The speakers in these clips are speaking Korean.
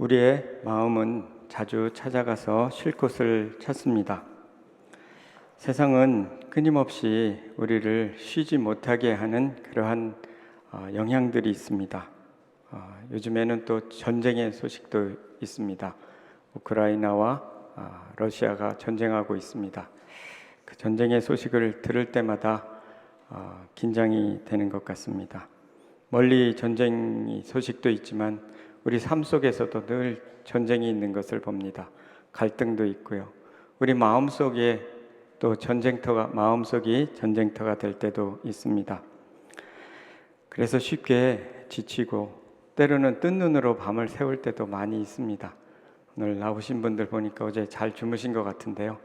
우리의 마음은 자주 찾아가서 쉴 곳을 찾습니다. 세상은 끊임없이 우리를 쉬지 못하게 하는 그러한 영향들이 있습니다. 요즘에는 또 전쟁의 소식도 있습니다. 우크라이나와 러시아가 전쟁하고 있습니다. 그 전쟁의 소식을 들을 때마다 긴장이 되는 것 같습니다. 멀리 전쟁 소식도 있지만 우리 삶 속에서도 늘 전쟁이 있는 것을 봅니다. 갈등도 있고요. 우리 마음속에 또 마음속이 전쟁터가 될 때도 있습니다. 그래서 쉽게 지치고 때로는 뜬 눈으로 밤을 새울 때도 많이 있습니다. 오늘 나오신 분들 보니까 어제 잘 주무신 것 같은데요.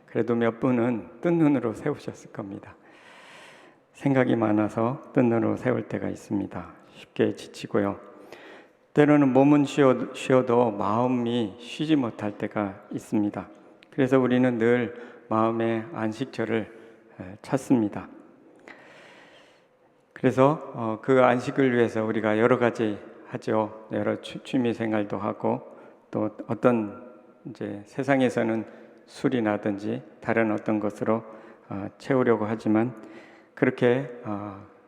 그래도 몇 분은 뜬 눈으로 새우셨을 겁니다. 생각이 많아서 뜬 눈으로 새울 때가 있습니다. 쉽게 지치고요. 때로는 몸은 쉬어도 마음이 쉬지 못할 때가 있습니다. 그래서 우리는 늘 마음의 안식처를 찾습니다. 그래서 그 안식을 위해서 우리가 여러 가지 하죠. 여러 취미 생활도 하고 또 어떤 이제 세상에서는 술이나든지 다른 어떤 것으로 채우려고 하지만 그렇게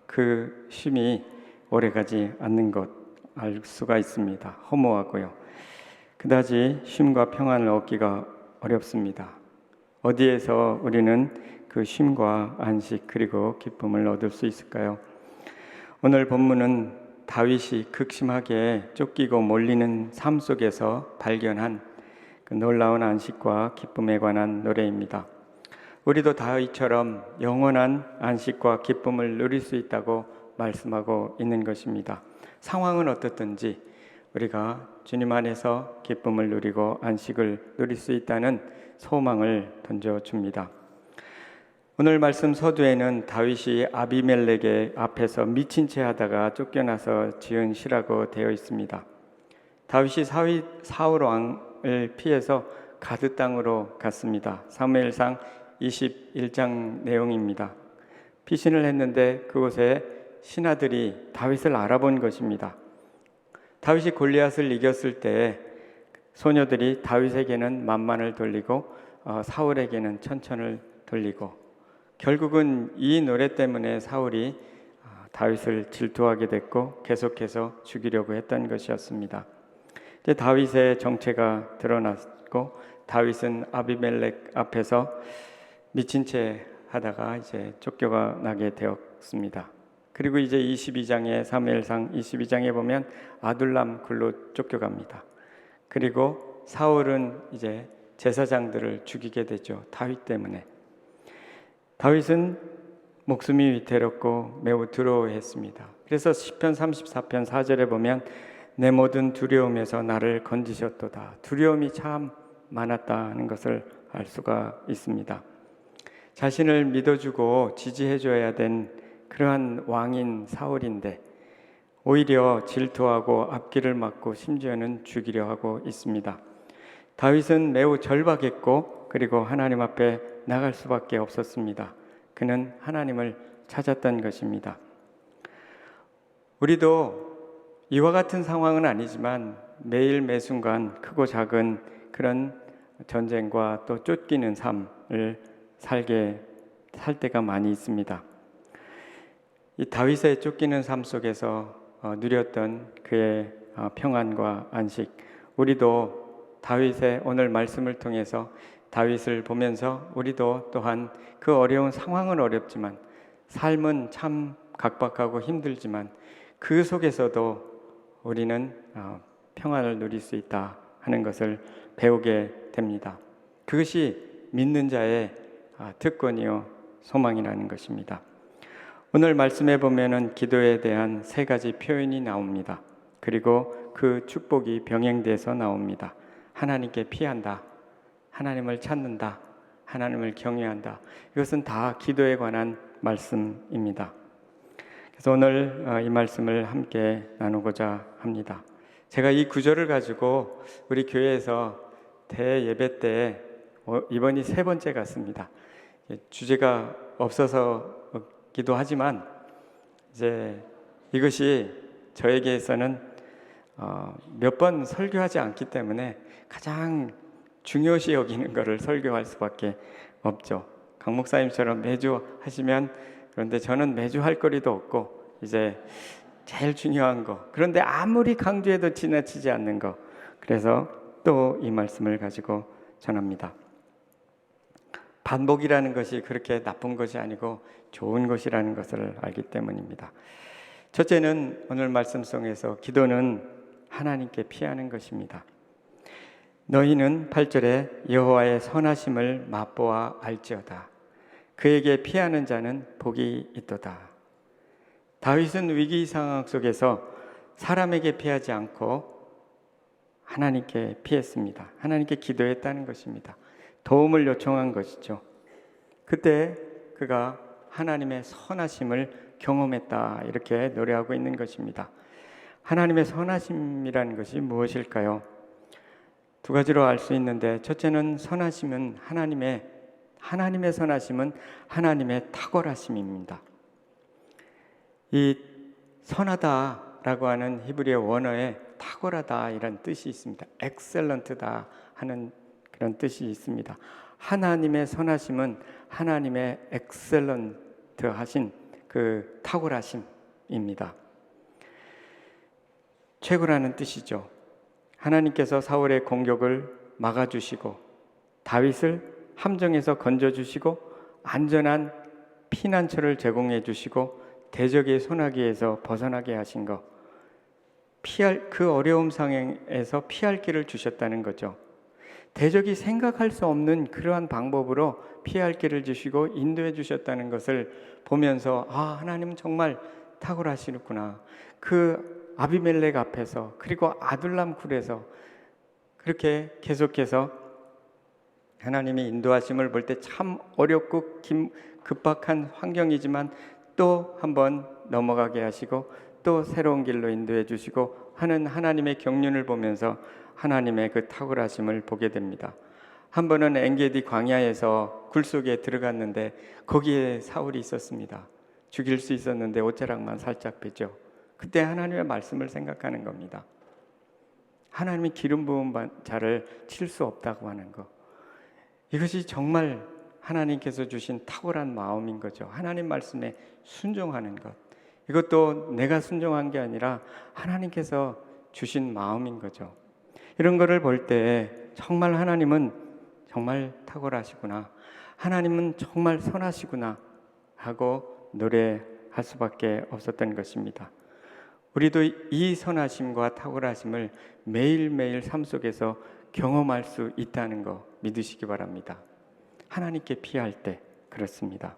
그 쉼이 오래가지 않는 것 알 수가 있습니다. 허무하고요. 그다지 쉼과 평안을 얻기가 어렵습니다. 어디에서 우리는 그 쉼과 안식 그리고 기쁨을 얻을 수 있을까요? 오늘 본문은 다윗이 극심하게 쫓기고 몰리는 삶 속에서 발견한 그 놀라운 안식과 기쁨에 관한 노래입니다. 우리도 다윗처럼 영원한 안식과 기쁨을 누릴 수 있다고 말씀하고 있는 것입니다. 상황은 어떻든지 우리가 주님 안에서 기쁨을 누리고 안식을 누릴 수 있다는 소망을 던져줍니다. 오늘 말씀 서두에는 다윗이 아비멜렉의 앞에서 미친 채 하다가 쫓겨나서 지은 시라고 되어 있습니다. 다윗이 사울 왕을 피해서 가드 땅으로 갔습니다. 사무엘상 21장 내용입니다. 피신을 했는데 그곳에 신하들이 다윗을 알아본 것입니다. 다윗이 골리앗을 이겼을 때 소녀들이 다윗에게는 만만을 돌리고 사울에게는 천천을 돌리고 결국은 이 노래 때문에 사울이 다윗을 질투하게 됐고 계속해서 죽이려고 했던 것이었습니다. 이제 다윗의 정체가 드러났고 다윗은 아비멜렉 앞에서 미친 채 하다가 이제 쫓겨나게 되었습니다. 그리고 이제 22장에 사무엘상 22장에 보면 아둘람 굴로 쫓겨갑니다. 그리고 사울은 이제 제사장들을 죽이게 되죠. 다윗 때문에. 다윗은 목숨이 위태롭고 매우 두려워했습니다. 그래서 시편 34편 4절에 보면 내 모든 두려움에서 나를 건지셨도다. 두려움이 참 많았다는 것을 알 수가 있습니다. 자신을 믿어주고 지지해줘야 된 그러한 왕인 사울인데 오히려 질투하고 앞길을 막고 심지어는 죽이려 하고 있습니다. 다윗은 매우 절박했고 그리고 하나님 앞에 나갈 수밖에 없었습니다. 그는 하나님을 찾았던 것입니다. 우리도 이와 같은 상황은 아니지만 매일 매순간 크고 작은 그런 전쟁과 또 쫓기는 삶을 살 때가 많이 있습니다. 이 다윗의 쫓기는 삶 속에서 누렸던 그의 평안과 안식, 우리도 다윗의 오늘 말씀을 통해서 다윗을 보면서 우리도 또한 그 어려운 상황은 어렵지만 삶은 참 각박하고 힘들지만 그 속에서도 우리는 평안을 누릴 수 있다 하는 것을 배우게 됩니다. 그것이 믿는 자의 특권이요 소망이라는 것입니다. 오늘 말씀에 보면은 기도에 대한 세 가지 표현이 나옵니다. 그리고 그 축복이 병행돼서 나옵니다. 하나님께 피한다, 하나님을 찾는다, 하나님을 경외한다. 이것은 다 기도에 관한 말씀입니다. 그래서 오늘 이 말씀을 함께 나누고자 합니다. 제가 이 구절을 가지고 우리 교회에서 대예배 때 이번이 세 번째 같습니다. 주제가 없어서 기도하지만 이제 이것이 저에게서는 몇 번 설교하지 않기 때문에 가장 중요시 여기는 것을 설교할 수밖에 없죠. 강 목사님처럼 매주 하시면, 그런데 저는 매주 할 거리도 없고 이제 제일 중요한 거, 그런데 아무리 강조해도 지나치지 않는 거, 그래서 또 이 말씀을 가지고 전합니다. 반복이라는 것이 그렇게 나쁜 것이 아니고 좋은 것이라는 것을 알기 때문입니다. 첫째는 오늘 말씀 속에서 기도는 하나님께 피하는 것입니다. 너희는 8절에 여호와의 선하심을 맛보아 알지어다. 그에게 피하는 자는 복이 있도다. 다윗은 위기 상황 속에서 사람에게 피하지 않고 하나님께 피했습니다. 하나님께 기도했다는 것입니다. 도움을 요청한 것이죠. 그때 그가 하나님의 선하심을 경험했다, 이렇게 노래하고 있는 것입니다. 하나님의 선하심이라는 것이 무엇일까요? 두 가지로 알 수 있는데, 첫째는 선하심은 하나님의 선하심은 하나님의 탁월하심입니다. 이 선하다라고 하는 히브리어 원어에 탁월하다 이런 뜻이 있습니다. 엑셀런트다 하는 그런 뜻이 있습니다. 하나님의 선하심은 하나님의 엑셀런트 하신 그 탁월하심입니다. 최고라는 뜻이죠. 하나님께서 사울의 공격을 막아주시고 다윗을 함정에서 건져주시고 안전한 피난처를 제공해 주시고 대적의 손아귀에서 벗어나게 하신 것, 그 어려움 상황에서 피할 길을 주셨다는 거죠. 대적이 생각할 수 없는 그러한 방법으로 피할 길을 주시고 인도해 주셨다는 것을 보면서 하나님은 정말 탁월하시구나. 그 아비멜렉 앞에서, 그리고 아둘람 굴에서 그렇게 계속해서 하나님이 인도하심을 볼 때 참 어렵고 급박한 환경이지만 또 한번 넘어가게 하시고 또 새로운 길로 인도해 주시고 하는 하나님의 경륜을 보면서 하나님의 그 탁월하심을 보게 됩니다. 한 번은 엔게디 광야에서 굴 속에 들어갔는데 거기에 사울이 있었습니다. 죽일 수 있었는데 옷자락만 살짝 베죠. 그때 하나님의 말씀을 생각하는 겁니다. 하나님이 기름 부은 자를 칠 수 없다고 하는 것, 이것이 정말 하나님께서 주신 탁월한 마음인 거죠. 하나님 말씀에 순종하는 것, 이것도 내가 순종한 게 아니라 하나님께서 주신 마음인 거죠. 이런 거를 볼 때 정말 하나님은 정말 탁월하시구나, 하나님은 정말 선하시구나 하고 노래할 수밖에 없었던 것입니다. 우리도 이 선하심과 탁월하심을 매일매일 삶 속에서 경험할 수 있다는 거 믿으시기 바랍니다. 하나님께 피할 때 그렇습니다.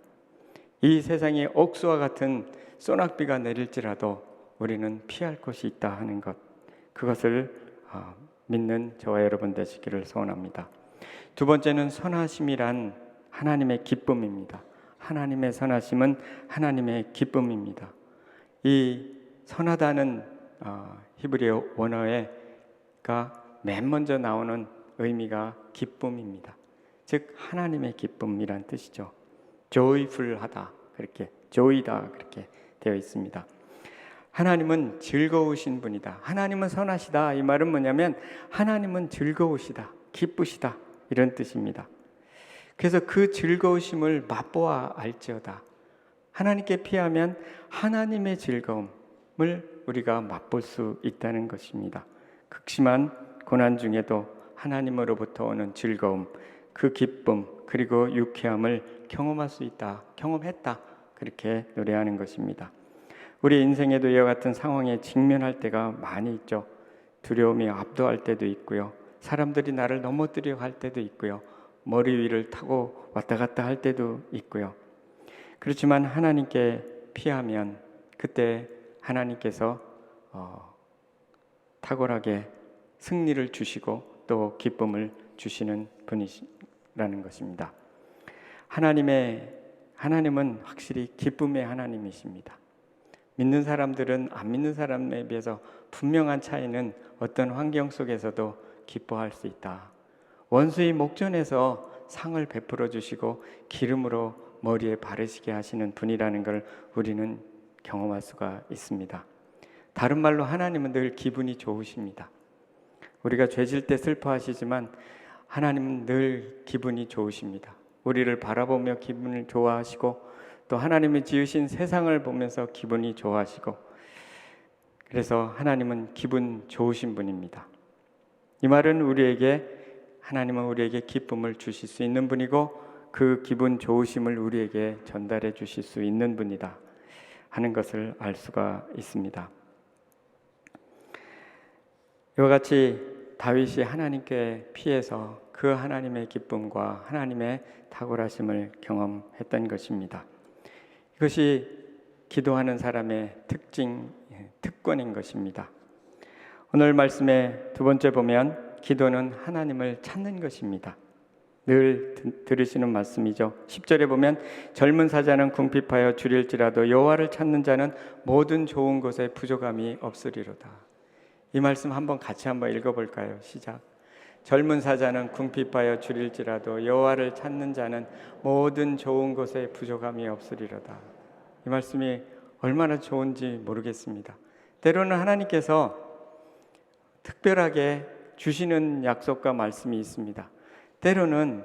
이 세상에 옥수와 같은 소낙비가 내릴지라도 우리는 피할 곳이 있다 하는 것, 그것을 믿는 저와 여러분 되시기를 소원합니다. 두 번째는 선하심이란 하나님의 기쁨입니다. 하나님의 선하심은 하나님의 기쁨입니다. 이 선하다는 히브리어 원어가 맨 먼저 나오는 의미가 기쁨입니다. 즉 하나님의 기쁨이란 뜻이죠. joyful하다, 그렇게 joy다 그렇게 되어 있습니다. 하나님은 즐거우신 분이다, 하나님은 선하시다, 이 말은 뭐냐면 하나님은 즐거우시다, 기쁘시다, 이런 뜻입니다. 그래서 그 즐거우심을 맛보아 알지어다. 하나님께 피하면 하나님의 즐거움을 우리가 맛볼 수 있다는 것입니다. 극심한 고난 중에도 하나님으로부터 오는 즐거움, 그 기쁨, 그리고 유쾌함을 경험할 수 있다, 경험했다, 그렇게 노래하는 것입니다. 우리 인생에도 이와 같은 상황에 직면할 때가 많이 있죠. 두려움이 압도할 때도 있고요, 사람들이 나를 넘어뜨려 할 때도 있고요, 머리 위를 타고 왔다 갔다 할 때도 있고요. 그렇지만 하나님께 피하면 그때 하나님께서 탁월하게 승리를 주시고 또 기쁨을 주시는 분이라는 것입니다. 하나님은 확실히 기쁨의 하나님이십니다. 믿는 사람들은 안 믿는 사람에 비해서 분명한 차이는 어떤 환경 속에서도 기뻐할 수 있다. 원수의 목전에서 상을 베풀어 주시고 기름으로 머리에 바르시게 하시는 분이라는 걸 우리는 경험할 수가 있습니다. 다른 말로 하나님은 늘 기분이 좋으십니다. 우리가 죄질 때 슬퍼하시지만 하나님은 늘 기분이 좋으십니다. 우리를 바라보며 기분을 좋아하시고 또 하나님이 지으신 세상을 보면서 기분이 좋아하시고, 그래서 하나님은 기분 좋으신 분입니다. 이 말은 하나님은 우리에게 기쁨을 주실 수 있는 분이고 그 기분 좋으심을 우리에게 전달해 주실 수 있는 분이다 하는 것을 알 수가 있습니다. 이와 같이 다윗이 하나님께 피해서 그 하나님의 기쁨과 하나님의 탁월하심을 경험했던 것입니다. 이것이 기도하는 사람의 특권인 것입니다. 오늘 말씀의 두 번째 보면 기도는 하나님을 찾는 것입니다. 늘 들으시는 말씀이죠. 10절에 보면 젊은 사자는 궁핍하여 줄일지라도 여호와를 찾는 자는 모든 좋은 것에 부족함이 없으리로다. 이 말씀 한번 같이 한번 읽어볼까요? 시작. 젊은 사자는 궁핍하여 줄일지라도 여호와를 찾는 자는 모든 좋은 것에 부족함이 없으리로다. 이 말씀이 얼마나 좋은지 모르겠습니다. 때로는 하나님께서 특별하게 주시는 약속과 말씀이 있습니다. 때로는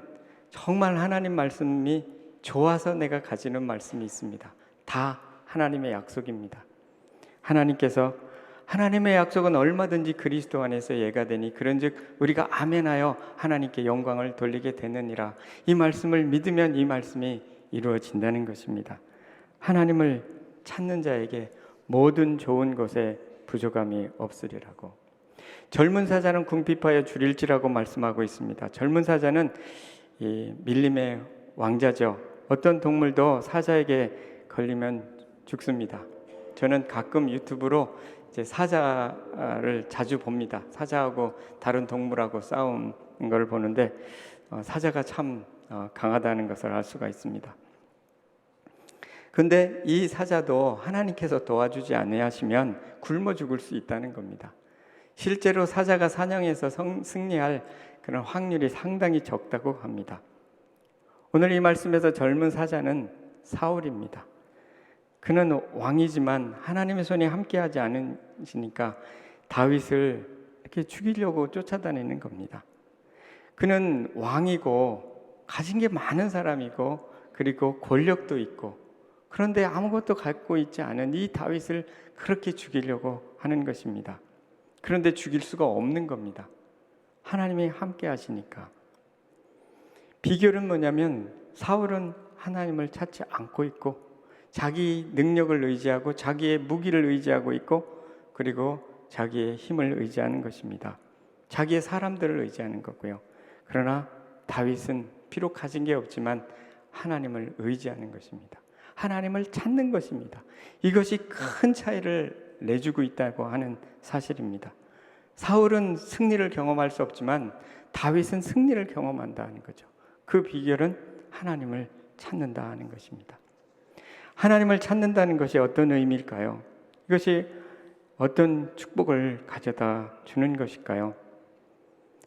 정말 하나님 말씀이 좋아서 내가 가지는 말씀이 있습니다. 다 하나님의 약속입니다. 하나님의 약속은 얼마든지 그리스도 안에서 예가 되니 그런즉 우리가 아멘하여 하나님께 영광을 돌리게 되느니라. 이 말씀을 믿으면 이 말씀이 이루어진다는 것입니다. 하나님을 찾는 자에게 모든 좋은 것에 부족함이 없으리라고. 젊은 사자는 궁핍하여 줄일지라고 말씀하고 있습니다. 젊은 사자는 이 밀림의 왕자죠. 어떤 동물도 사자에게 걸리면 죽습니다. 저는 가끔 유튜브로 이제 사자를 자주 봅니다. 사자하고 다른 동물하고 싸운 걸 보는데 사자가 참 강하다는 것을 알 수가 있습니다. 그런데 이 사자도 하나님께서 도와주지 아니하시면 굶어 죽을 수 있다는 겁니다. 실제로 사자가 사냥에서 승리할 그런 확률이 상당히 적다고 합니다. 오늘 이 말씀에서 젊은 사자는 사울입니다. 그는 왕이지만 하나님의 손이 함께하지 않으시니까 다윗을 이렇게 죽이려고 쫓아다니는 겁니다. 그는 왕이고 가진 게 많은 사람이고 그리고 권력도 있고, 그런데 아무것도 갖고 있지 않은 이 다윗을 그렇게 죽이려고 하는 것입니다. 그런데 죽일 수가 없는 겁니다. 하나님이 함께 하시니까. 비결은 뭐냐면 사울은 하나님을 찾지 않고 있고 자기 능력을 의지하고 자기의 무기를 의지하고 있고 그리고 자기의 힘을 의지하는 것입니다. 자기의 사람들을 의지하는 거고요. 그러나 다윗은 비록 가진 게 없지만 하나님을 의지하는 것입니다. 하나님을 찾는 것입니다. 이것이 큰 차이를 내주고 있다고 하는 사실입니다. 사울은 승리를 경험할 수 없지만 다윗은 승리를 경험한다는 거죠. 그 비결은 하나님을 찾는다 하는 것입니다. 하나님을 찾는다는 것이 어떤 의미일까요? 이것이 어떤 축복을 가져다 주는 것일까요?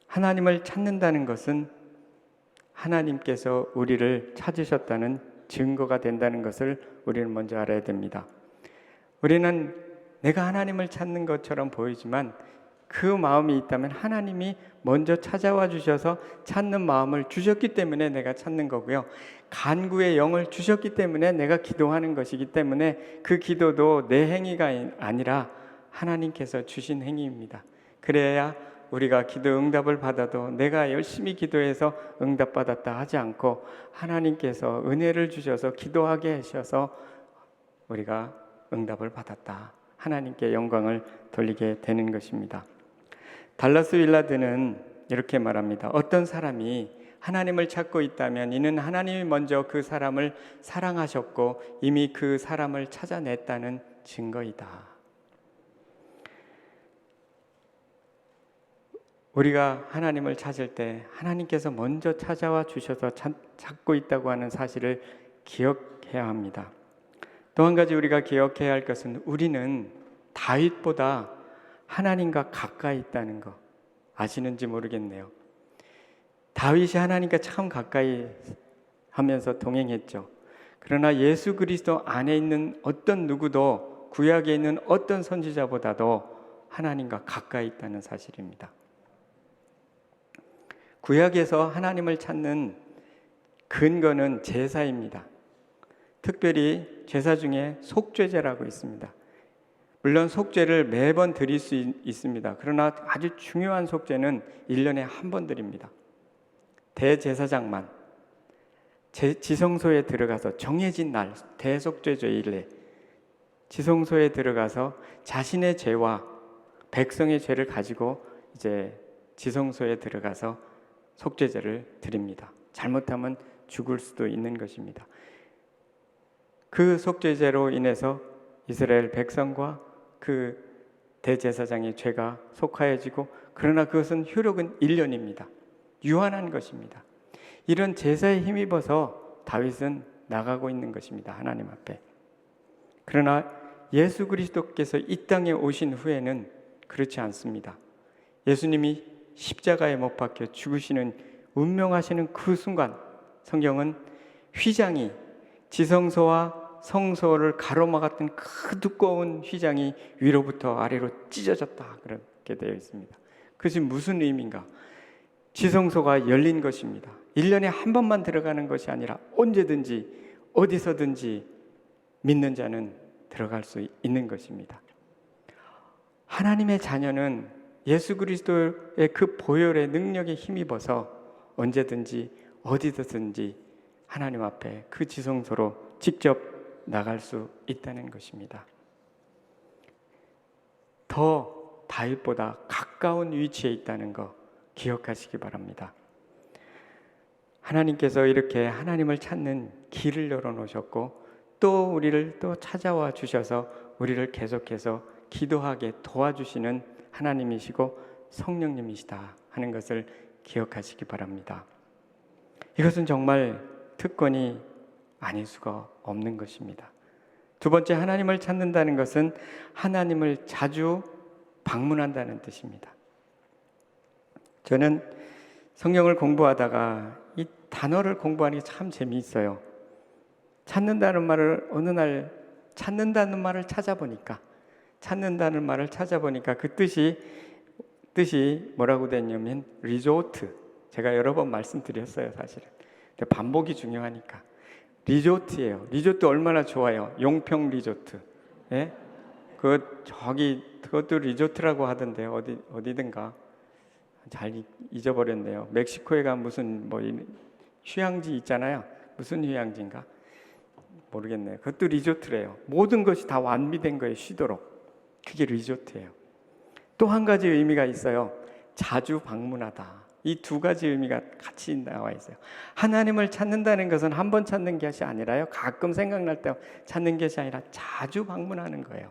하나님을 찾는다는 것은 하나님께서 우리를 찾으셨다는 증거가 된다는 것을 우리는 먼저 알아야 됩니다. 우리는 내가 하나님을 찾는 것처럼 보이지만 그 마음이 있다면 하나님이 먼저 찾아와 주셔서 찾는 마음을 주셨기 때문에 내가 찾는 거고요. 간구의 영을 주셨기 때문에 내가 기도하는 것이기 때문에 그 기도도 내 행위가 아니라 하나님께서 주신 행위입니다. 그래야 우리가 기도 응답을 받아도 내가 열심히 기도해서 응답받았다 하지 않고 하나님께서 은혜를 주셔서 기도하게 하셔서 우리가 응답을 받았다, 하나님께 영광을 돌리게 되는 것입니다. 달라스 윌라드는 이렇게 말합니다. 어떤 사람이 하나님을 찾고 있다면 이는 하나님이 먼저 그 사람을 사랑하셨고 이미 그 사람을 찾아냈다는 증거이다. 우리가 하나님을 찾을 때 하나님께서 먼저 찾아와 주셔서 찾고 있다고 하는 사실을 기억해야 합니다. 또 한 가지 우리가 기억해야 할 것은 우리는 다윗보다 하나님과 가까이 있다는 거 아시는지 모르겠네요. 다윗이 하나님과 참 가까이 하면서 동행했죠. 그러나 예수 그리스도 안에 있는 어떤 누구도 구약에 있는 어떤 선지자보다도 하나님과 가까이 있다는 사실입니다. 구약에서 하나님을 찾는 근거는 제사입니다. 특별히 제사 중에 속죄제라고 있습니다. 물론 속죄를 매번 드릴 수 있습니다. 그러나 아주 중요한 속죄는 1년에 한 번 드립니다. 대제사장만 지성소에 들어가서 정해진 날 대속죄주일에 지성소에 들어가서 자신의 죄와 백성의 죄를 가지고 이제 지성소에 들어가서 속죄제를 드립니다. 잘못하면 죽을 수도 있는 것입니다. 그 속죄제로 인해서 이스라엘 백성과 그 대제사장의 죄가 속하여지고, 그러나 그것은 효력은 1년입니다. 유한한 것입니다. 이런 제사에 힘입어서 다윗은 나가고 있는 것입니다. 하나님 앞에. 그러나 예수 그리스도께서 이 땅에 오신 후에는 그렇지 않습니다. 예수님이 십자가에 못 박혀 죽으시는 운명하시는 그 순간, 성경은 휘장이 지성소와 성소를 가로막았던 그 두꺼운 휘장이 위로부터 아래로 찢어졌다, 그렇게 되어 있습니다. 그것이 무슨 의미인가? 지성소가 열린 것입니다. 1년에 한 번만 들어가는 것이 아니라 언제든지 어디서든지 믿는 자는 들어갈 수 있는 것입니다. 하나님의 자녀는 예수 그리스도의 그 보혈의 능력에 힘입어서 언제든지 어디서든지 하나님 앞에 그 지성소로 직접 나갈 수 있다는 것입니다. 더 다윗보다 가까운 위치에 있다는 거 기억하시기 바랍니다. 하나님께서 이렇게 하나님을 찾는 길을 열어놓으셨고, 또 우리를 또 찾아와 주셔서 우리를 계속해서 기도하게 도와주시는 하나님이시고 성령님이시다 하는 것을 기억하시기 바랍니다. 이것은 정말 특권이 아닐 수가 없는 것입니다. 두 번째, 하나님을 찾는다는 것은 하나님을 자주 방문한다는 뜻입니다. 저는 성경을 공부하다가 이 단어를 공부하는 게 참 재미있어요. 찾는다는 말을 어느 날 찾는다는 말을 찾아보니까 그 뜻이 뭐라고 됐냐면 리조트. 제가 여러 번 말씀드렸어요, 사실은. 근데 반복이 중요하니까. 리조트예요. 리조트 얼마나 좋아요. 용평 리조트. 예? 그것도 리조트라고 하던데 어디든가 잘 잊어버렸네요. 멕시코에 가면 무슨 휴양지 있잖아요. 무슨 휴양지인가? 모르겠네요. 그것도 리조트래요. 모든 것이 다 완비된 거예요. 쉬도록. 그게 리조트예요. 또 한 가지 의미가 있어요. 자주 방문하다. 이 두 가지 의미가 같이 나와 있어요. 하나님을 찾는다는 것은 한 번 찾는 것이 아니라요, 가끔 생각날 때 찾는 것이 아니라 자주 방문하는 거예요.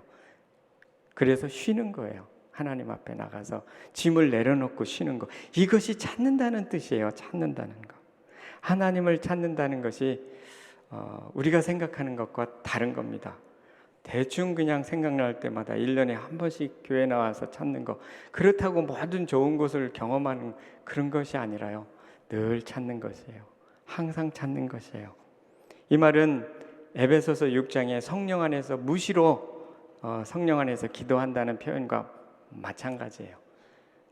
그래서 쉬는 거예요. 하나님 앞에 나가서 짐을 내려놓고 쉬는 거. 이것이 찾는다는 뜻이에요. 찾는다는 거. 하나님을 찾는다는 것이 우리가 생각하는 것과 다른 겁니다. 대충 그냥 생각날 때마다 1년에 한 번씩 교회 나와서 찾는 거, 그렇다고 모든 좋은 것을 경험하는 그런 것이 아니라요, 늘 찾는 것이에요. 항상 찾는 것이에요. 이 말은 에베소서 6장에 성령 안에서 무시로 성령 안에서 기도한다는 표현과 마찬가지예요.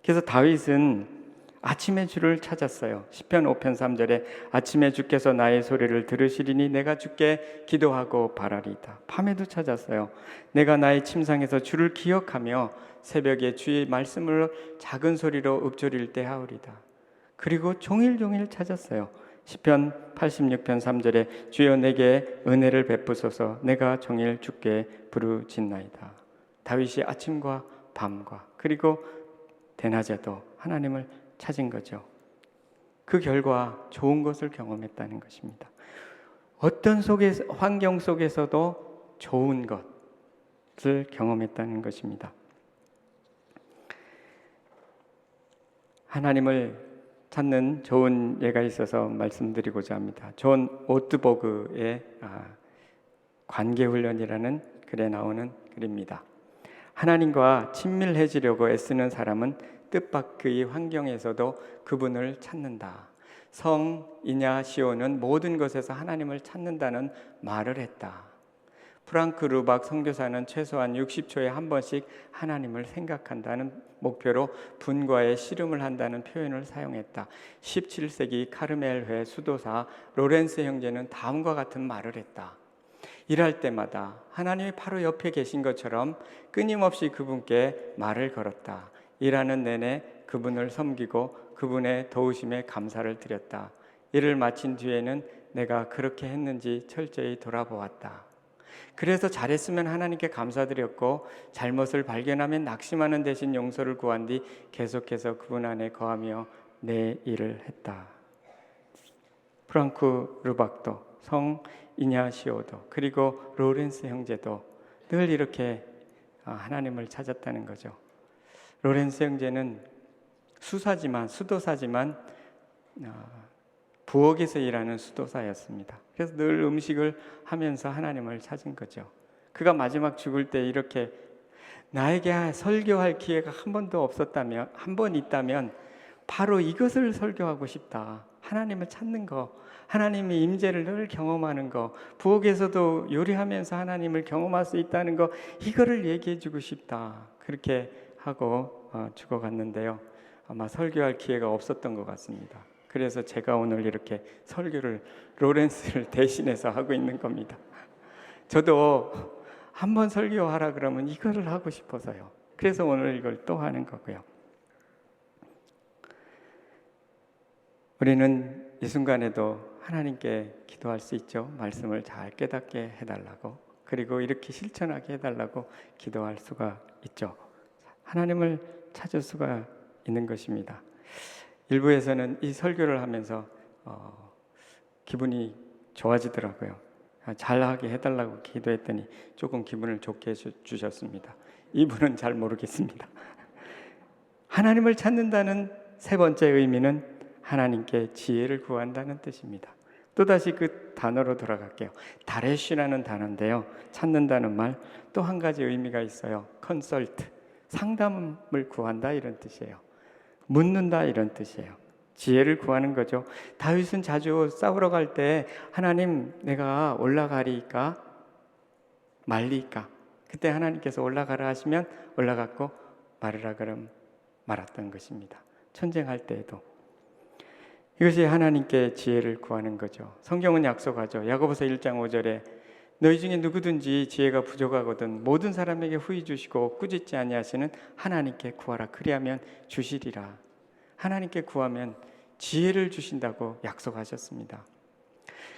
그래서 다윗은 아침에 주를 찾았어요. 시편 5편 3절에 아침에 주께서 나의 소리를 들으시리니 내가 주께 기도하고 바라리이다. 밤에도 찾았어요. 내가 나의 침상에서 주를 기억하며 새벽에 주의 말씀을 작은 소리로 읊조릴 때 하오리다. 그리고 종일 찾았어요. 시편 86편 3절에 주여 내게 은혜를 베푸소서 내가 종일 주께 부르짖나이다. 다윗이 아침과 밤과 그리고 대낮에도 하나님을 찾은 거죠. 그 결과 좋은 것을 경험했다는 것입니다. 어떤 환경 속에서도 좋은 것을 경험했다는 것입니다. 하나님을 찾는 좋은 예가 있어서 말씀드리고자 합니다. 존 오트버그의 관계훈련이라는 글에 나오는 글입니다. 하나님과 친밀해지려고 애쓰는 사람은 뜻밖의 환경에서도 그분을 찾는다. 성 이냐시오는 모든 것에서 하나님을 찾는다는 말을 했다. 프랑크 루박 선교사는 최소한 60초에 한 번씩 하나님을 생각한다는 목표로 분과에 씨름을 한다는 표현을 사용했다. 17세기 카르멜회 수도사 로렌스 형제는 다음과 같은 말을 했다. 일할 때마다 하나님이 바로 옆에 계신 것처럼 끊임없이 그분께 말을 걸었다. 일하는 내내 그분을 섬기고 그분의 도우심에 감사를 드렸다. 일을 마친 뒤에는 내가 그렇게 했는지 철저히 돌아보았다. 그래서 잘했으면 하나님께 감사드렸고 잘못을 발견하면 낙심하는 대신 용서를 구한 뒤 계속해서 그분 안에 거하며 내 일을 했다. 프랑크 루박도, 성 이냐시오도, 그리고 로렌스 형제도 늘 이렇게 하나님을 찾았다는 거죠. 로렌스 형제는 수도사지만 부엌에서 일하는 수도사였습니다. 그래서 늘 음식을 하면서 하나님을 찾은 거죠. 그가 마지막 죽을 때 이렇게 나에게 설교할 기회가 한 번 있다면 바로 이것을 설교하고 싶다. 하나님을 찾는 거, 하나님의 임재를 늘 경험하는 거, 부엌에서도 요리하면서 하나님을 경험할 수 있다는 거, 이거를 얘기해 주고 싶다. 그렇게 하고 죽어갔는데요. 아마 설교할 기회가 없었던 것 같습니다. 그래서 제가 오늘 이렇게 설교를 로렌스를 대신해서 하고 있는 겁니다. 저도 한번 설교하라 그러면 이거를 하고 싶어서요. 그래서 오늘 이걸 또 하는 거고요. 우리는 이 순간에도 하나님께 기도할 수 있죠. 말씀을 잘 깨닫게 해달라고, 그리고 이렇게 실천하게 해달라고 기도할 수가 있죠. 하나님을 찾을 수가 있는 것입니다. 일부에서는 이 설교를 하면서 기분이 좋아지더라고요. 잘하게 해달라고 기도했더니 조금 기분을 좋게 해주셨습니다. 이분은 잘 모르겠습니다. 하나님을 찾는다는 세 번째 의미는 하나님께 지혜를 구한다는 뜻입니다. 또다시 그 단어로 돌아갈게요. 다레쉬라는 단어인데요. 찾는다는 말, 또 한 가지 의미가 있어요. 컨설트, 상담을 구한다 이런 뜻이에요. 묻는다 이런 뜻이에요. 지혜를 구하는 거죠. 다윗은 자주 싸우러 갈 때 하나님 내가 올라가리까 말리까, 그때 하나님께서 올라가라 하시면 올라갔고 말으라 그럼 말았던 것입니다. 전쟁할 때에도 이것이 하나님께 지혜를 구하는 거죠. 성경은 약속하죠. 야고보서 1장 5절에 너희 중에 누구든지 지혜가 부족하거든 모든 사람에게 후히 주시고 꾸짖지 아니하시는 하나님께 구하라. 그리하면 주시리라. 하나님께 구하면 지혜를 주신다고 약속하셨습니다.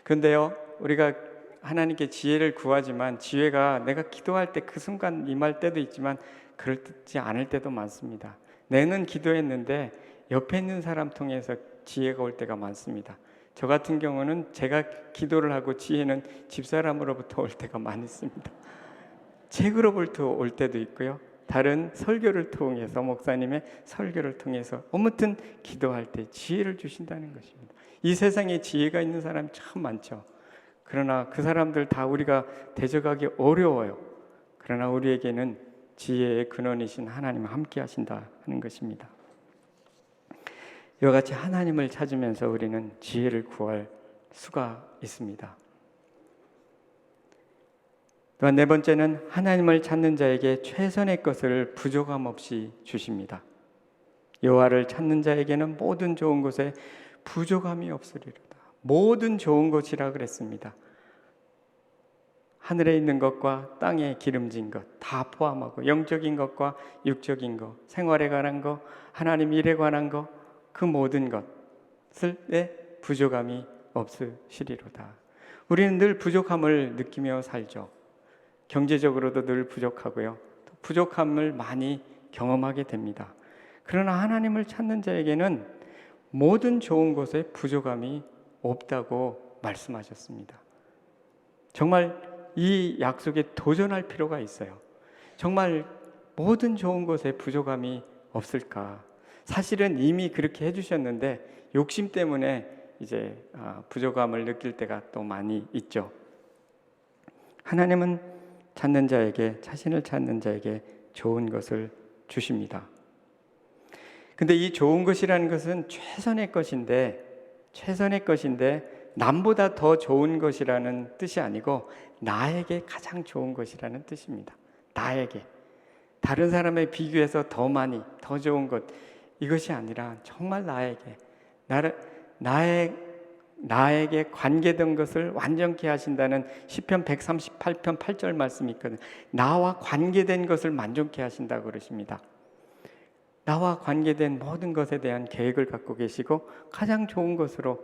그런데요, 우리가 하나님께 지혜를 구하지만 지혜가 내가 기도할 때 그 순간 임할 때도 있지만 그렇지 않을 때도 많습니다. 내는 기도했는데 옆에 있는 사람 통해서 지혜가 올 때가 많습니다. 저 같은 경우는 제가 기도를 하고 지혜는 집사람으로부터 올 때가 많이 있습니다. 책으로부터 올 때도 있고요. 다른 설교를 통해서, 목사님의 설교를 통해서, 아무튼 기도할 때 지혜를 주신다는 것입니다. 이 세상에 지혜가 있는 사람이 참 많죠. 그러나 그 사람들 다 우리가 대적하기 어려워요. 그러나 우리에게는 지혜의 근원이신 하나님 함께 하신다 하는 것입니다. 이와 같이 하나님을 찾으면서 우리는 지혜를 구할 수가 있습니다. 또한 네 번째는 하나님을 찾는 자에게 최선의 것을 부족함 없이 주십니다. 여호와를 찾는 자에게는 모든 좋은 것에 부족함이 없으리로다. 모든 좋은 것이라 그랬습니다. 하늘에 있는 것과 땅에 기름진 것 다 포함하고 영적인 것과 육적인 것, 생활에 관한 것, 하나님 일에 관한 것, 그 모든 것에 부족함이 없으시리로다. 우리는 늘 부족함을 느끼며 살죠. 경제적으로도 늘 부족하고요. 또 부족함을 많이 경험하게 됩니다. 그러나 하나님을 찾는 자에게는 모든 좋은 것에 부족함이 없다고 말씀하셨습니다. 정말 이 약속에 도전할 필요가 있어요. 정말 모든 좋은 것에 부족함이 없을까? 사실은 이미 그렇게 해주셨는데 욕심 때문에 이제 부족함을 느낄 때가 또 많이 있죠. 하나님은 찾는 자에게, 자신을 찾는 자에게 좋은 것을 주십니다. 근데 이 좋은 것이라는 것은 최선의 것인데 남보다 더 좋은 것이라는 뜻이 아니고 나에게 가장 좋은 것이라는 뜻입니다. 나에게. 다른 사람에 비교해서 더 많이, 더 좋은 것, 이것이 아니라 정말 나에게, 나에게 관계된 것을 완전케 하신다는 시편 138편 8절 말씀이 있거든요. 나와 관계된 것을 만족케 하신다고 그러십니다. 나와 관계된 모든 것에 대한 계획을 갖고 계시고 가장 좋은 것으로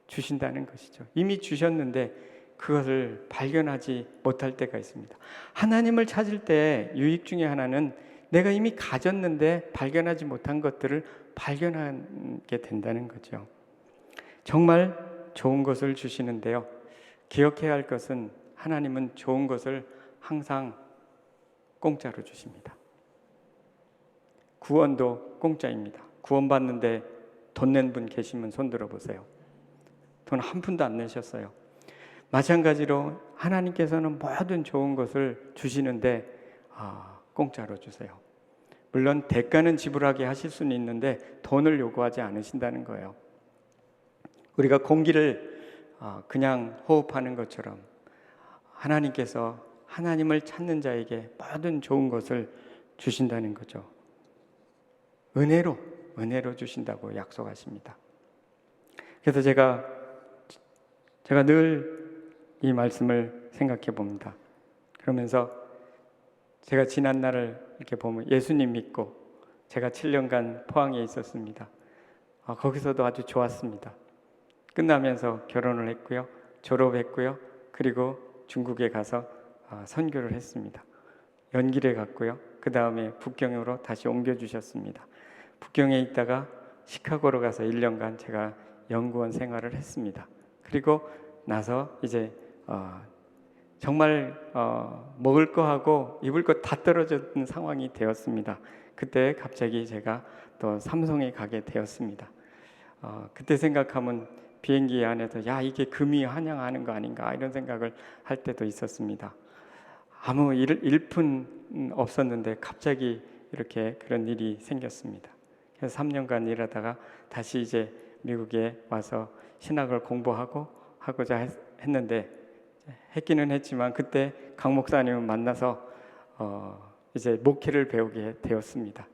주신다는 것이죠. 이미 주셨는데 그것을 발견하지 못할 때가 있습니다. 하나님을 찾을 때 유익 중에 하나는 내가 이미 가졌는데 발견하지 못한 것들을 발견하게 된다는 거죠. 정말 좋은 것을 주시는데요. 기억해야 할 것은 하나님은 좋은 것을 항상 공짜로 주십니다. 구원도 공짜입니다. 구원받는데 돈 낸 분 계시면 손 들어보세요. 돈 한 푼도 안 내셨어요. 마찬가지로 하나님께서는 모든 좋은 것을 주시는데 공짜로 주세요. 물론 대가는 지불하게 하실 수는 있는데 돈을 요구하지 않으신다는 거예요. 우리가 공기를 그냥 호흡하는 것처럼 하나님께서 하나님을 찾는 자에게 모든 좋은 것을 주신다는 거죠. 은혜로 주신다고 약속하십니다. 그래서 제가 늘 이 말씀을 생각해 봅니다. 그러면서 제가 지난 날을 이렇게 보면 예수님 믿고 제가 7년간 포항에 있었습니다. 거기서도 아주 좋았습니다. 끝나면서 결혼을 했고요. 졸업했고요. 그리고 중국에 가서 선교를 했습니다. 연길에 갔고요. 그 다음에 북경으로 다시 옮겨주셨습니다. 북경에 있다가 시카고로 가서 1년간 제가 연구원 생활을 했습니다. 그리고 나서 이제 정말 먹을 거 하고 입을 거 다 떨어졌던 상황이 되었습니다. 그때 갑자기 제가 또 삼성에 가게 되었습니다. 그때 생각하면 비행기 안에서 야 이게 금이 환영하는 거 아닌가 이런 생각을 할 때도 있었습니다. 아무 일푼 없었는데 갑자기 이렇게 그런 일이 생겼습니다. 그래서 3년간 일하다가 다시 이제 미국에 와서 신학을 공부하고자 했는데 했기는 했지만 그때 강 목사님을 만나서 이제 목회를 배우게 되었습니다.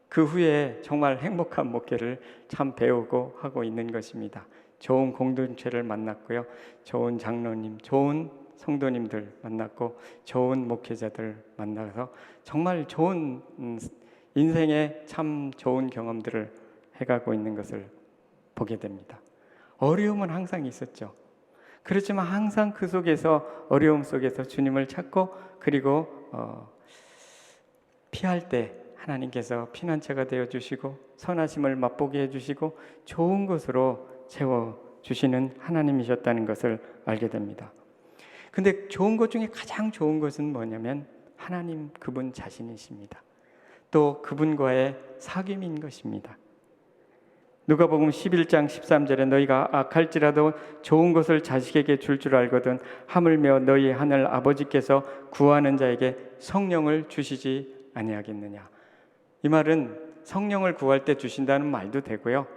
그 후에 정말 행복한 목회를 참 배우고 하고 있는 것입니다. 좋은 공동체를 만났고요. 좋은 장로님, 좋은 성도님들 만났고 좋은 목회자들 만나서 정말 좋은 인생에 참 좋은 경험들을 해가고 있는 것을 보게 됩니다. 어려움은 항상 있었죠. 그렇지만 항상 그 속에서 어려움 속에서 주님을 찾고 그리고 피할 때 하나님께서 피난처가 되어주시고 선하심을 맛보게 해주시고 좋은 것으로 채워주시는 하나님이셨다는 것을 알게 됩니다. 근데 좋은 것 중에 가장 좋은 것은 뭐냐면 하나님 그분 자신이십니다. 또 그분과의 사귐인 것입니다. 누가복음 11장 13절에 너희가 악할지라도 좋은 것을 자식에게 줄 알거든 하물며 너희 하늘 아버지께서 구하는 자에게 성령을 주시지 아니하겠느냐. 이 말은 성령을 구할 때 주신다는 말도 되고요.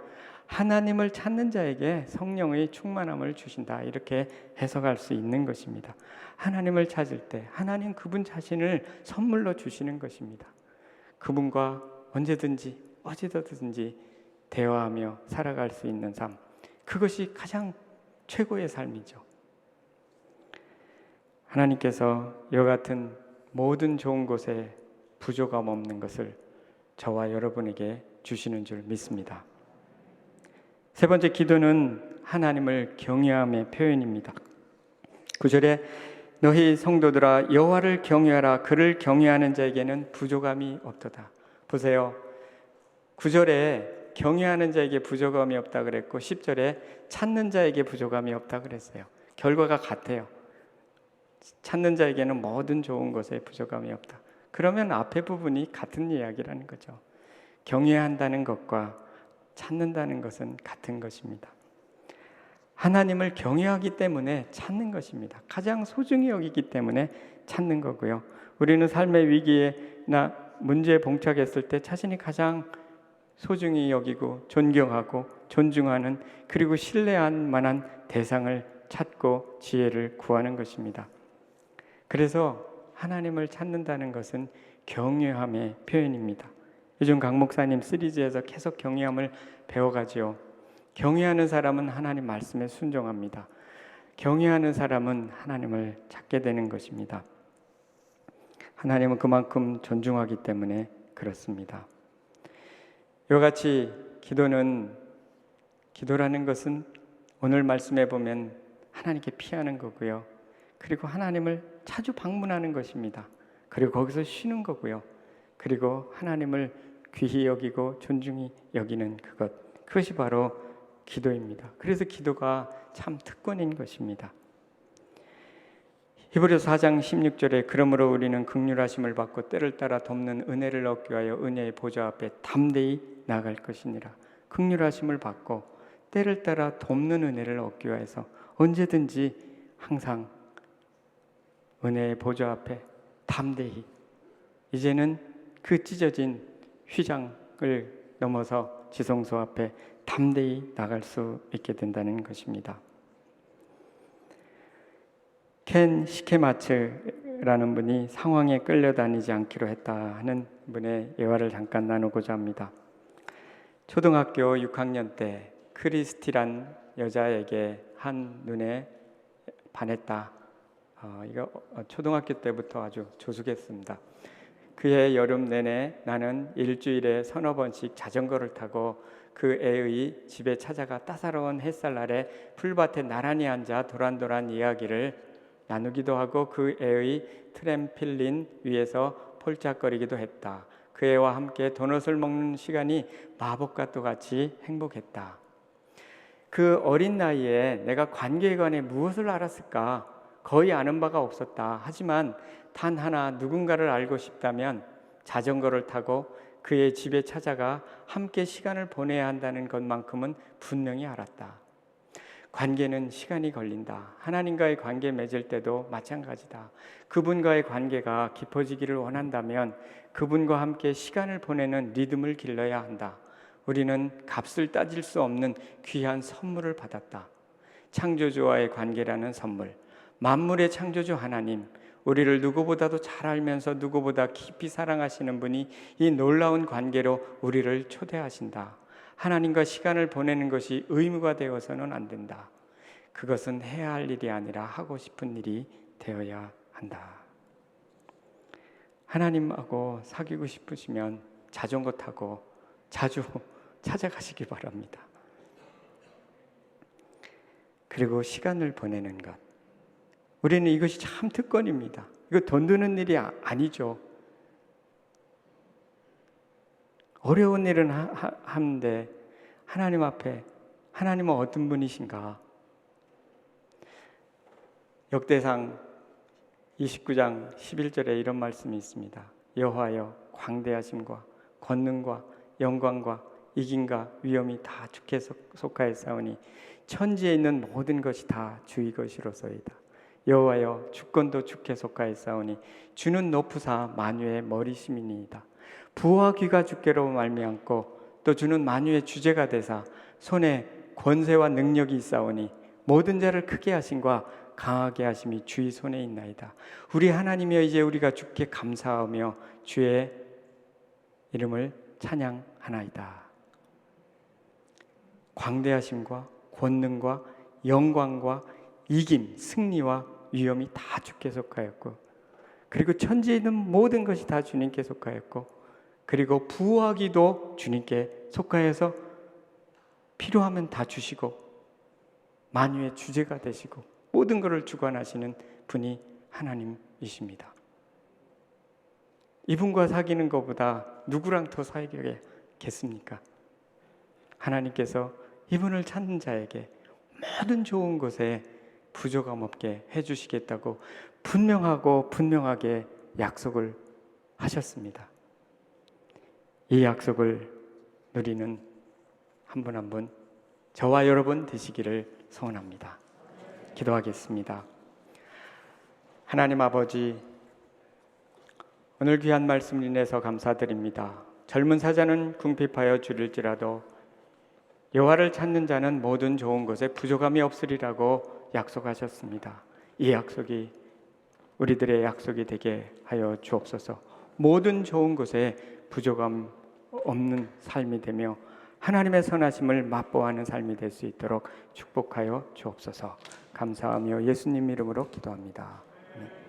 하나님을 찾는 자에게 성령의 충만함을 주신다 이렇게 해석할 수 있는 것입니다. 하나님을 찾을 때 하나님 그분 자신을 선물로 주시는 것입니다. 그분과 언제든지 어디서든지 대화하며 살아갈 수 있는 삶, 그것이 가장 최고의 삶이죠. 하나님께서 이와 같은 모든 좋은 곳에 부족함 없는 것을 저와 여러분에게 주시는 줄 믿습니다. 세 번째 기도는 하나님을 경외함의 표현입니다. 9절에 너희 성도들아 여호와를 경외하라. 그를 경외하는 자에게는 부족함이 없도다. 보세요. 9절에 경외하는 자에게 부족함이 없다 그랬고 10절에 찾는 자에게 부족함이 없다 그랬어요. 결과가 같아요. 찾는 자에게는 모든 좋은 것에 부족함이 없다. 그러면 앞에 부분이 같은 이야기라는 거죠. 경외한다는 것과 찾는다는 것은 같은 것입니다. 하나님을 경외하기 때문에 찾는 것입니다. 가장 소중히 여기기 때문에 찾는 거고요. 우리는 삶의 위기에나 문제에 봉착했을 때 자신이 가장 소중히 여기고 존경하고 존중하는 그리고 신뢰할 만한 대상을 찾고 지혜를 구하는 것입니다. 그래서 하나님을 찾는다는 것은 경외함의 표현입니다. 요즘 강 목사님 시리즈에서 계속 경외함을 배워가지요. 경외하는 사람은 하나님 말씀에 순종합니다. 경외하는 사람은 하나님을 찾게 되는 것입니다. 하나님은 그만큼 존중하기 때문에 그렇습니다. 이와 같이 기도라는 것은 오늘 말씀해 보면 하나님께 피하는 거고요. 그리고 하나님을 자주 방문하는 것입니다. 그리고 거기서 쉬는 거고요. 그리고 하나님을 귀히 여기고 존중히 여기는 그것이 바로 기도입니다. 그래서 기도가 참 특권인 것입니다. 히브리서 4장 16절에 그러므로 우리는 긍휼하심을 받고 때를 따라 돕는 은혜를 얻기 위하여 은혜의 보좌 앞에 담대히 나아갈 것이니라. 긍휼하심을 받고 때를 따라 돕는 은혜를 얻기 위해서 언제든지 항상 은혜의 보좌 앞에 담대히, 이제는 그 찢어진 휘장을 넘어서 지성소 앞에 담대히 나갈 수 있게 된다는 것입니다. 켄 시케마츠라는 분이 상황에 끌려다니지 않기로 했다 하는 분의 예화를 잠깐 나누고자 합니다. 초등학교 6학년 때 크리스티란 여자에게 한눈에 반했다. 이거 초등학교 때부터 아주 조숙했습니다. 그해 여름 내내 나는 일주일에 서너 번씩 자전거를 타고 그 애의 집에 찾아가 따사로운 햇살 아래 풀밭에 나란히 앉아 도란도란 이야기를 나누기도 하고 그 애의 트램필린 위에서 폴짝거리기도 했다. 그 애와 함께 도넛을 먹는 시간이 마법과 똑같이 행복했다. 그 어린 나이에 내가 관계에 관해 무엇을 알았을까? 거의 아는 바가 없었다. 하지만 단 하나 누군가를 알고 싶다면 자전거를 타고 그의 집에 찾아가 함께 시간을 보내야 한다는 것만큼은 분명히 알았다. 관계는 시간이 걸린다. 하나님과의 관계 맺을 때도 마찬가지다. 그분과의 관계가 깊어지기를 원한다면 그분과 함께 시간을 보내는 리듬을 길러야 한다. 우리는 값을 따질 수 없는 귀한 선물을 받았다. 창조주와의 관계라는 선물, 만물의 창조주 하나님, 우리를 누구보다도 잘 알면서 누구보다 깊이 사랑하시는 분이 이 놀라운 관계로 우리를 초대하신다. 하나님과 시간을 보내는 것이 의무가 되어서는 안 된다. 그것은 해야 할 일이 아니라 하고 싶은 일이 되어야 한다. 하나님하고 사귀고 싶으시면 자전거 타고 자주 찾아가시기 바랍니다. 그리고 시간을 보내는 것, 우리는 이것이 참 특권입니다. 이거 돈 드는 일이 아니죠. 어려운 일은 하는데 하나님 앞에, 하나님은 어떤 분이신가? 역대상 29장 11절에 이런 말씀이 있습니다. 여호와여, 광대하심과 권능과 영광과 이김과 위엄이 다 주께 속하였사오니 천지에 있는 모든 것이 다 주의 것이로소이다. 여호와여, 주권도 주께 속하였사오니 주는 높으사 만유의 머리심이니이다. 부와 귀가 주께로 말미암고 또 주는 만유의 주제가 되사 손에 권세와 능력이 있사오니 모든 자를 크게 하심과 강하게 하심이 주의 손에 있나이다. 우리 하나님이여, 이제 우리가 주께 감사하며 주의 이름을 찬양하나이다. 광대하심과 권능과 영광과 이김, 승리와 위엄이 다 주께 속하였고, 그리고 천지에 있는 모든 것이 다 주님께 속하였고, 그리고 부하기도 주님께 속하여서 필요하면 다 주시고 만유의 주제가 되시고 모든 것을 주관하시는 분이 하나님이십니다. 이분과 사귀는 것보다 누구랑 더 사귀겠습니까? 하나님께서 이분을 찾는 자에게 모든 좋은 것에 부족함 없게 해주시겠다고 분명하게 약속을 하셨습니다. 이 약속을 누리는 한 분 한 분, 저와 여러분 되시기를 소원합니다. 기도하겠습니다. 하나님 아버지, 오늘 귀한 말씀을 인해서 감사드립니다. 젊은 사자는 궁핍하여 줄일지라도 여호와를 찾는 자는 모든 좋은 것에 부족함이 없으리라고 약속하셨습니다. 이 약속이 우리들의 약속이 되게 하여 주옵소서. 모든 좋은 것에 부족함 없는 삶이 되며 하나님의 선하심을 맛보아하는 삶이 될 수 있도록 축복하여 주옵소서. 감사하며 예수님 이름으로 기도합니다. 아멘.